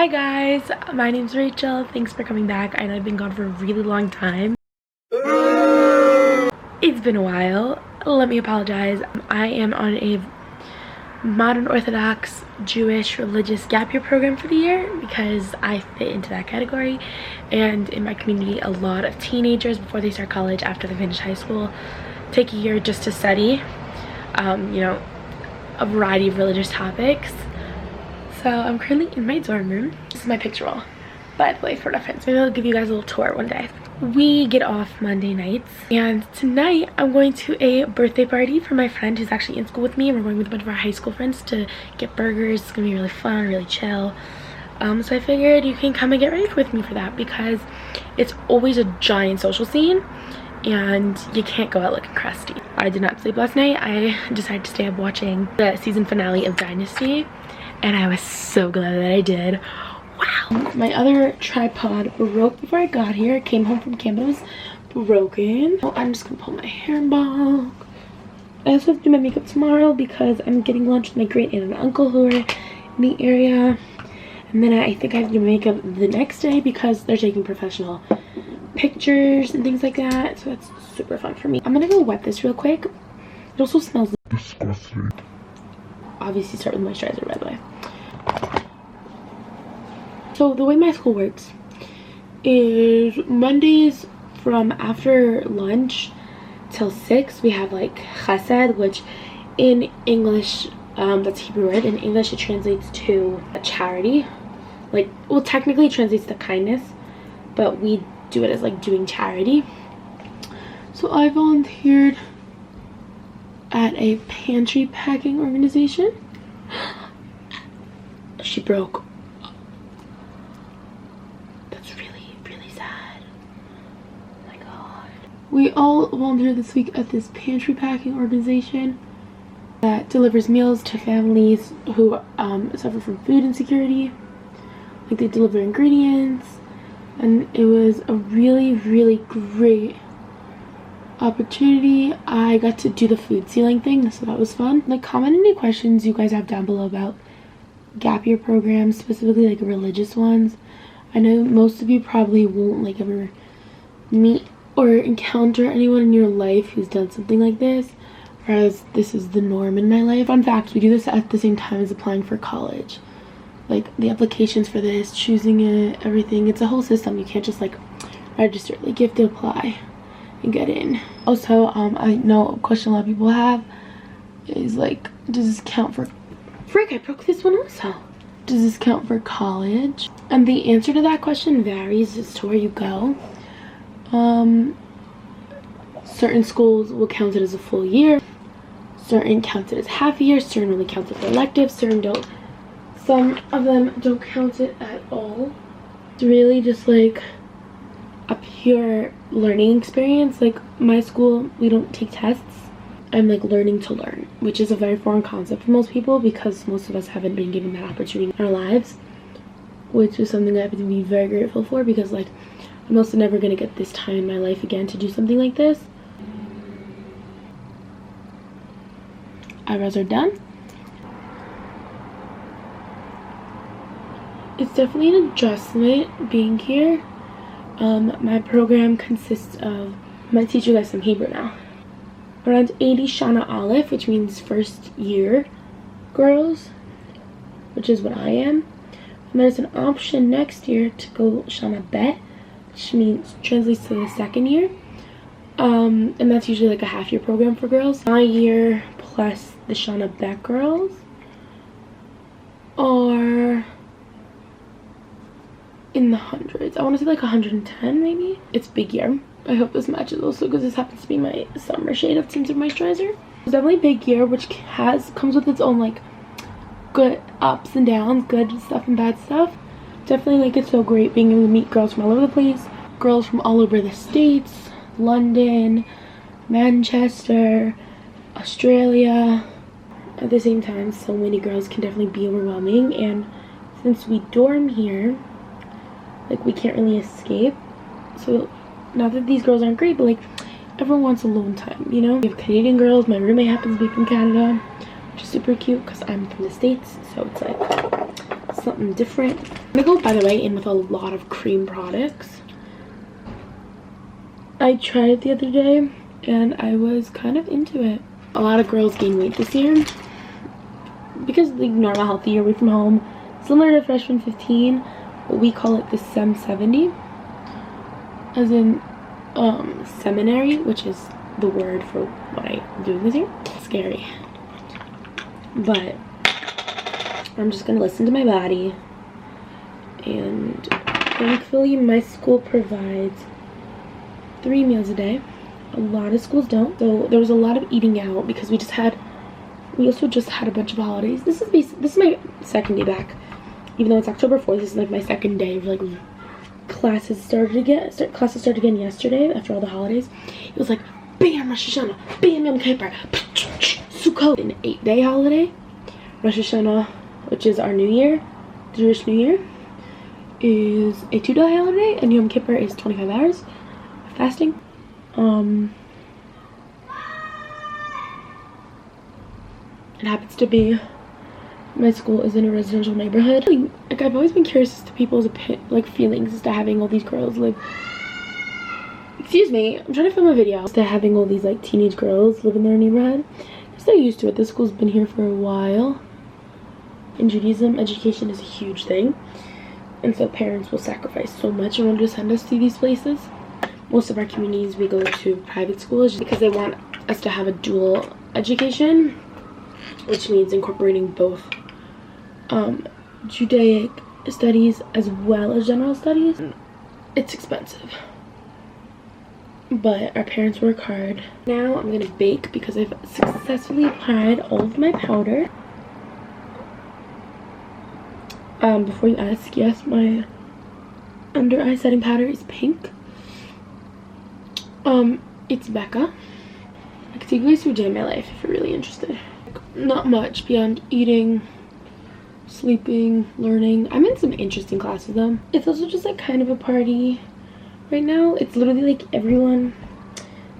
Hi guys, my name's Rachel. Thanks for coming back. I know I've been gone for a really long time. It's been a while. Let me apologize. I am on a modern Orthodox Jewish religious gap year program for the year because I fit into that category, and in my community a lot of teenagers before they start college, after they finish high school, take a year just to study you know, a variety of religious topics. So I'm currently in my dorm room. This is my picture wall, by the way, for reference. Maybe I'll give you guys a little tour one day. We get off Monday nights, and tonight I'm going to a birthday party for my friend who's actually in school with me, and we're going with a bunch of our high school friends to get burgers. It's gonna be really fun, really chill. So I figured you can come and get ready with me for that, because it's always a giant social scene and you can't go out looking crusty. I did not sleep last night. I decided to stay up watching the season finale of Dynasty, and I was so glad that I did. Wow. My other tripod broke before I got here. I came home from camp, it was broken. Oh, I'm just gonna pull my hair back. I also have to do my makeup tomorrow because I'm getting lunch with my great aunt and uncle who are in the area. And then I think I have to do makeup the next day because they're taking professional pictures and things like that. So that's super fun for me. I'm gonna go wet this real quick. It also smells disgusting. Obviously start with moisturizer, by the way. So the way my school works is Mondays from after lunch till 6 we have like chesed, which in English, that's a Hebrew word. In English it translates to a charity. Like, well, technically it translates to kindness, but we do it as like doing charity. So I volunteered at a pantry packing organization. She broke. That's really, really sad. Oh my god. We all volunteered this week at this pantry packing organization that delivers meals to families who suffer from food insecurity. Like, they deliver ingredients, and it was a really, really great opportunity. I got to do the food sealing thing, so that was fun. Like, comment any questions you guys have down below about gap year programs, specifically like religious ones. I know most of you probably won't like ever meet or encounter anyone in your life who's done something like this, whereas this is the norm in my life. Fun fact, we do this at the same time as applying for college. Like, the applications for this, choosing it, everything, it's a whole system. You can't just like register. Like, you have to apply and get in. Also, I know a question a lot of people have is like, does this count for, frick, I broke this one also. Does this count for college? And the answer to that question varies as to where you go. Certain schools will count it as a full year, certain count it as half a year, certain only count it for electives, certain don't. Some of them don't count it at all. It's really just like a pure learning experience. Like, my school, we don't take tests. I'm like learning to learn, which is a very foreign concept for most people because most of us haven't been given that opportunity in our lives, which is something I have to be very grateful for, because like, I'm also never going to get this time in my life again to do something like this. Eyebrows are done. It's definitely an adjustment being here. My program consists of, I'm going to teach you guys some Hebrew now, around 80 Shana Aleph, which means first year girls, which is what I am. And there's an option next year to go Shana Bet, which means translates to the second year. And that's usually like a half-year program for girls. My year plus the Shana Bet girls are in the hundreds. I want to say like 110 maybe. It's a big year. I hope this matches also, because this happens to be my summer shade of tinted moisturizer. It's definitely a big year, which comes with its own like good ups and downs, good stuff and bad stuff. Definitely like, it's so great being able to meet girls from all over the place, girls from all over the states, London, Manchester, Australia. At the same time, so many girls can definitely be overwhelming, and since we dorm here, like, we can't really escape. So not that these girls aren't great, but like, everyone wants alone time, you know? We have Canadian girls. My roommate happens to be from Canada, which is super cute because I'm from the States, so it's like something different. I'm gonna go, by the way, in with a lot of cream products. I tried it the other day and I was kind of into it. A lot of girls gain weight this year because the normal healthy year away from home, similar to freshman 15, we call it the Sem 70, as in seminary, which is the word for what I'm doing this year. It's scary, but I'm just gonna listen to my body. And thankfully my school provides 3 meals a day. A lot of schools don't, so there was a lot of eating out because we also just had a bunch of holidays. This is my second day back, even though it's October 4th. This is like my second day of like classes started again yesterday after all the holidays. It was like bam Rosh Hashanah, bam Yom Kippur, Sukkot, an 8-day holiday. Rosh Hashanah, which is our New Year, the Jewish New Year, is a 2-day holiday, and Yom Kippur is 25 hours fasting. It happens to be, my school is in a residential neighborhood. Like, I've always been curious as to people's feelings as to having all these girls live. Excuse me, I'm trying to film a video. As to having all these like teenage girls live in their neighborhood. Because they're used to it. This school's been here for a while. In Judaism, education is a huge thing, and so parents will sacrifice so much in order to send us to these places. Most of our communities, we go to private schools because they want us to have a dual education, which means incorporating both Judaic studies as well as general studies. It's expensive, but our parents work hard. Now I'm gonna bake because I've successfully applied all of my powder. Before you ask, yes, my under eye setting powder is pink. It's Becca. I could take you guys through a day in my life if you're really interested. Not much beyond eating, sleeping, learning. I'm in some interesting classes though. It's also just like kind of a party right now. It's literally like everyone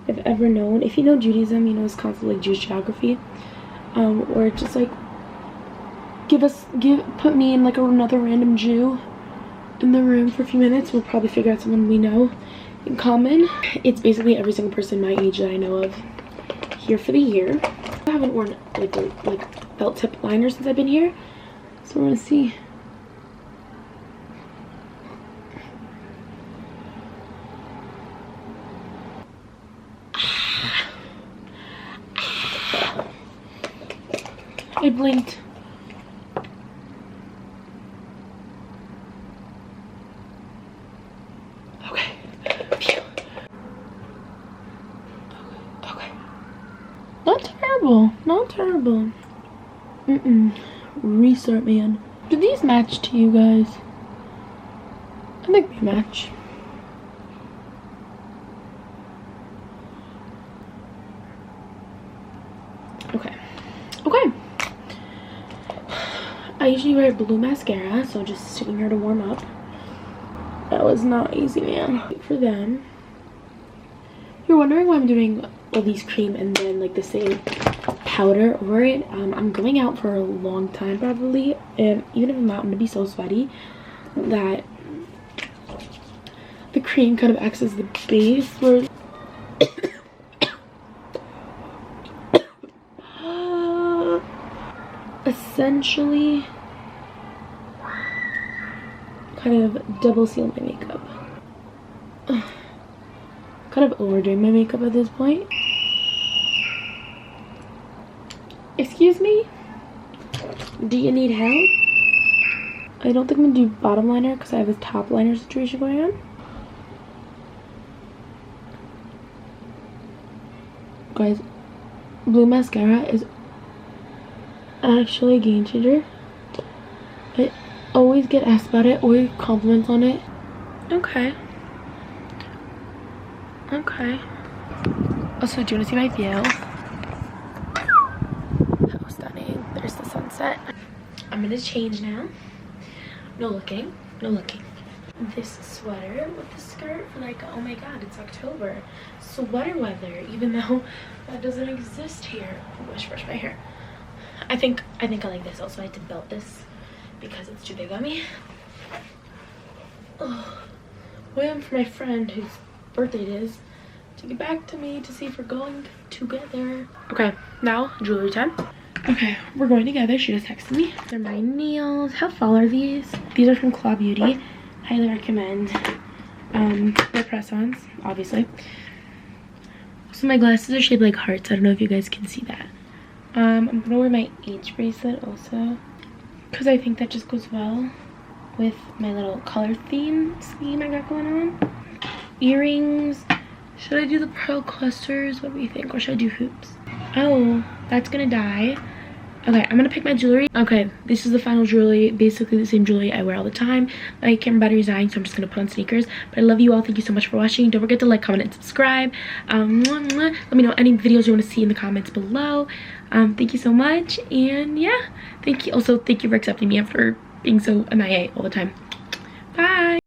I've ever known. If you know Judaism, you know it's constantly like Jewish geography. Or just like put me and like another random Jew in the room for a few minutes. We'll probably figure out someone we know in common. It's basically every single person my age that I know of here for the year. I haven't worn like belt tip liner since I've been here, so we're gonna see. I blinked. Not terrible. Restart, man. Do these match to you guys? I think they match. Okay. I usually wear blue mascara, so just sitting here to warm up. That was not easy, man. For them. You're wondering why I'm doing all these cream and then like the same powder over it. I'm going out for a long time probably, and even if I'm not, I'm gonna be so sweaty that the cream kind of acts as the base for essentially kind of double seal my makeup. Kind of overdoing my makeup at this point. Excuse me? Do you need help? I don't think I'm gonna do bottom liner because I have a top liner situation going on. Guys, blue mascara is actually a game changer. I always get asked about it, always compliments on it. Okay. Also, do you want to see my view? How stunning. There's the sunset. I'm gonna change now. No looking. This sweater with the skirt, like, oh my god, it's October. Sweater weather, even though that doesn't exist here. Oh, I should brush my hair. I think I like this also. I had to belt this because it's too big on me. Oh, waiting for my friend whose birthday it is to get back to me to see if we're going together. Okay, now jewelry time. Okay, we're going together. She just texted me. They're my nails. How fall are these? These are from Claw Beauty. Highly recommend. They're press-ons, obviously. So my glasses are shaped like hearts. I don't know if you guys can see that. I'm gonna wear my H bracelet also, because I think that just goes well with my little color scheme I got going on. Earrings. Should I do the pearl clusters? What do you think? Or should I do hoops? Oh, that's gonna die. Okay, I'm gonna pick my jewelry. Okay, this is the final jewelry. Basically the same jewelry I wear all the time. My camera battery is dying, so I'm just gonna put on sneakers. But I love you all. Thank you so much for watching. Don't forget to like, comment, and subscribe. Let me know any videos you want to see in the comments below. Thank you so much. And yeah, thank you. Also, thank you for accepting me after being so MIA all the time. Bye.